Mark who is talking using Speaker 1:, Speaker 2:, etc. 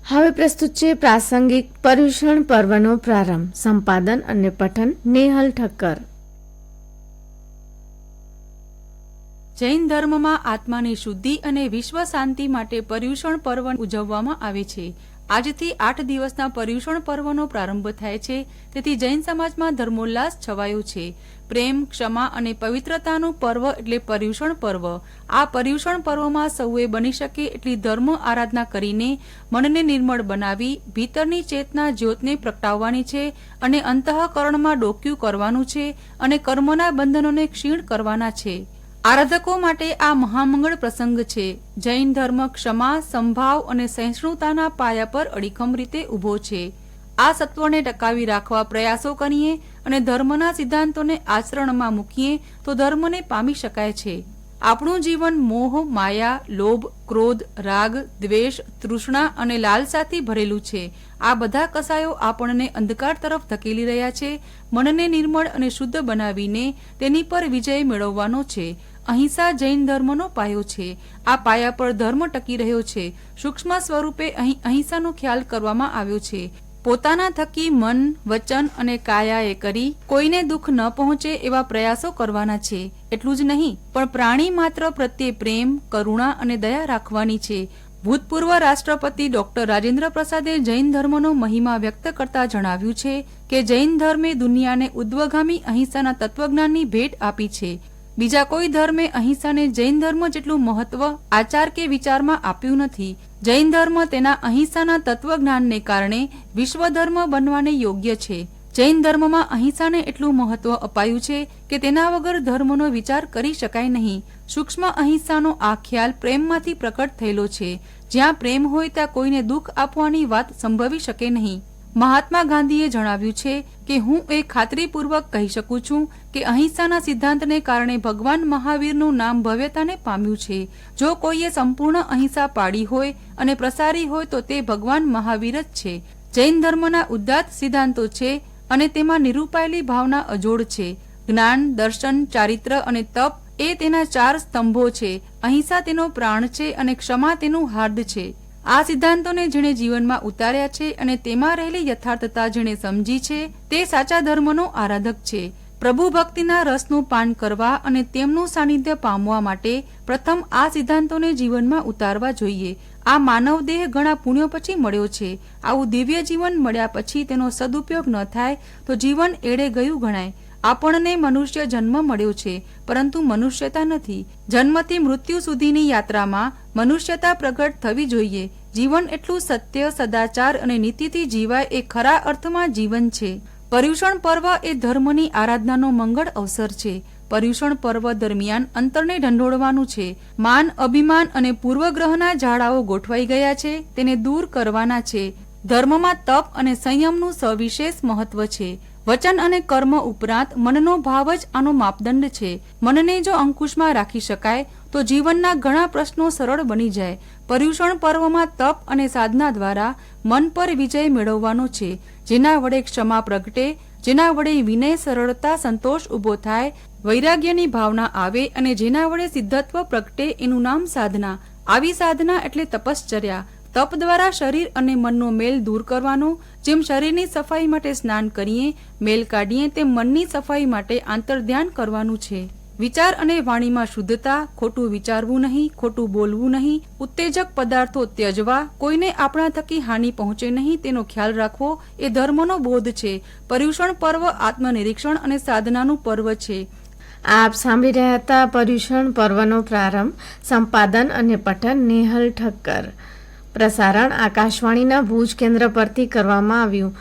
Speaker 1: હવે પ્રસ્તુત છે પ્રાસંગિક પર્યુષણ પર્વનો પ્રારંભ. સંપાદન અને પઠન નેહલ ઠક્કર.
Speaker 2: જૈન ધર્મમાં આત્માની શુદ્ધિ અને વિશ્વ શાંતિ માટે પર્યુષણ પર્વ ઉજવવામાં આવે છે. આજથી 8 દિવસના પર્યુષણ પર્વનો પ્રારંભ થાય છે. તેથી જૈન સમાજમાં ધર્મોલ્લાસ છવાયો છે. પ્રેમ, ક્ષમા અને પવિત્રતાનું પર્વ એટલે પર્યુષણ પર્વ. આ પર્યુષણ પર્વમાં સૌએ બની શકે એટલી ધર્મ આરાધના કરીને મનને નિર્મળ બનાવી ભીતરની ચેતના જ્યોતને પ્રગટાવવાની છે અને અંતઃકરણમાં ડોક્યું કરવાનું છે અને કર્મોના બંધનોને ક્ષીણ કરવાના છે. આરાધકો માટે આ મહામંગળ પ્રસંગ છે. જૈન ધર્મ ક્ષમા, સંભાવ અને સહિષ્ણુતાના પાયા પર અડીખમ રીતે ઊભો છે. આ સત્વને ટકાવી રાખવા પ્રયાસો કરીએ અને ધર્મના સિદ્ધાંતોને આચરણમાં મૂકીએ તો ધર્મને પામી શકાય છે. આપણું જીવન મોહ, માયા, લોભ, ક્રોધ, રાગ, દ્વેષ, તૃષ્ણા અને લાલસાથી ભરેલું છે. આ બધા કસાયો આપણને અંધકાર તરફ ધકેલી રહ્યા છે. મનને નિર્મળ અને શુદ્ધ બનાવીને તેની પર વિજય મેળવવાનો છે. અહિંસા જૈન ધર્મનો પાયો છે. આ પાયા પર ધર્મ ટકી રહ્યો છે. સૂક્ષ્મ સ્વરૂપે અહીં અહિંસાનો ખ્યાલ કરવામાં આવ્યો છે. પોતાના થકી મન, વચન અને કાયાએ કરી કોઈને દુઃખ ન પહોંચે એવા પ્રયાસો કરવાના છે. એટલું જ નહીં પણ પ્રાણી માત્ર પ્રત્યે પ્રેમ, કરુણા અને દયા રાખવાની છે. ભૂતપૂર્વ રાષ્ટ્રપતિ ડોક્ટર રાજેન્દ્ર પ્રસાદે જૈન ધર્મનો મહિમા વ્યક્ત કરતા જણાવ્યું છે કે જૈન ધર્મે દુનિયાને ઉદ્વગામી અહિંસાના તત્વજ્ઞાનની ભેટ આપી છે. બીજા કોઈ ધર્મે અહિંસાને જૈન ધર્મ જેટલું મહત્વ આચાર કે વિચારમાં આપ્યું નથી. જૈન ધર્મ તેના અહિંસાના તત્વજ્ઞાનને કારણે વિશ્વ ધર્મ બનવાને યોગ્ય છે. જૈન ધર્મમાં અહિંસાને એટલું મહત્વ અપાયું છે કે તેના વગર ધર્મનો વિચાર કરી શકાય નહીં. સૂક્ષ્મ અહિંસાનો આ ખ્યાલ પ્રેમમાંથી પ્રકટ થયેલો છે. જ્યાં પ્રેમ હોય ત્યાં કોઈને દુઃખ આપવાની વાત સંભવી શકે નહીં. મહાત્મા ગાંધીએ જણાવ્યું છે કે હું એ ખાતરીપૂર્વક કહી શકું છું કે અહિંસાના સિદ્ધાંતને કારણે ભગવાન મહાવીરનું નામ ભવ્યતાને પામ્યું છે. જો કોઈએ સંપૂર્ણ અહિંસા પાડી હોય અને પ્રસારી હોય તો તે ભગવાન મહાવીર જ છે. જૈન ધર્મના ઉદાત્ત સિદ્ધાંતો છે અને તેમાં નિરૂપાયેલી ભાવના અજોડ છે. જ્ઞાન, દર્શન, ચારિત્ર અને તપ એ તેના 4 સ્તંભો છે. અહિંસા તેનો પ્રાણ છે અને ક્ષમા તેનું હાર્દ છે. આ સિદ્ધાંતોને જેણે જીવનમાં ઉતાર્યા છે અને તેમાં રહેલી યથાર્થતા જેણે સમજી છે તે સાચા ધર્મનો આરાધક છે. પ્રભુ ભક્તિના રસનું પાન કરવા અને તેમનું સાનિધ્ય પામવા માટે પ્રથમ આ સિદ્ધાંતોને જીવનમાં ઉતારવા જોઈએ. આ માનવ દેહ ઘણા પુણ્યો પછી મળ્યો છે. આવું દિવ્ય જીવન મળ્યા પછી તેનો સદુપયોગ ન થાય તો જીવન એળે ગયું ગણાય. આપણને મનુષ્ય જન્મ મળ્યો છે પરંતુ મનુષ્યતા નથી. જન્મથી મૃત્યુ સુધીની યાત્રામાં મનુષ્યતા પ્રગટ થવી જોઈએ. જીવન એટલું સત્ય, સદાચાર અને નીતિથી જીવાય એ ખરા અર્થમાં જીવન છે. પર્યુષણ પર્વ એ ધર્મની આરાધનાનો મંગળ અવસર છે. પર્યુષણ પર્વ દરમિયાન અંતરને ઢંઢોળવાનું છે. માન, અભિમાન અને પૂર્વગ્રહના ઝાડાઓ ગોઠવાઈ ગયા છે તેને દૂર કરવાના છે. ધર્મમાં તપ અને સંયમનું સવિશેષ મહત્વ છે. વચન અને કર્મ ઉપરાંત મનનો ભાવ જ આનો માપદંડ છે. મનને જો અંકુશમાં રાખી શકાય તો જીવનના ઘણા પ્રશ્નો સરળ બની જાય. પર્યુષણ પર્વમાં તપ અને સાધના દ્વારા મન પર વિજય મેળવવાનો છે. જેના વડે ક્ષમા પ્રગટે, જેના વડે વિનય, સરળતા, સંતોષ ઊભો થાય, વૈરાગ્યની ભાવના આવે અને જેના વડે સિદ્ધત્વ પ્રગટે એનું નામ સાધના. આવી સાધના એટલે તપશ્ચર્યા. તપ દ્વારા શરીર અને મનનો મેલ દૂર કરવાનો. જેમ શરીરની સફાઈ માટે સ્નાન કરીએ, મેલ કાઢીએ, તેમ મનની સફાઈ માટે આંતરધ્યાન કરવાનું છે. વિચાર અને વાણીમાં શુદ્ધતા, ખોટું વિચારવું નહીં, ખોટું બોલવું નહીં, ઉત્તેજક પદાર્થો ત્યજવા, કોઈને આપણા થકી હાનિ પહોંચે નહીં તેનો ખ્યાલ રાખવો એ ધર્મનો બોધ છે. પર્યુષણ પર્વ આત્મનિરીક્ષણ અને સાધનાનું પર્વ છે.
Speaker 1: આપ સાંભળી રહ્યા હતા પર્યુષણ પર્વનો પ્રારંભ. સંપાદન અને પઠન નેહલ ઠક્કર. પ્રસારણ આકાશવાણીના ભુજ કેન્દ્ર પરથી કરવામાં આવ્યું.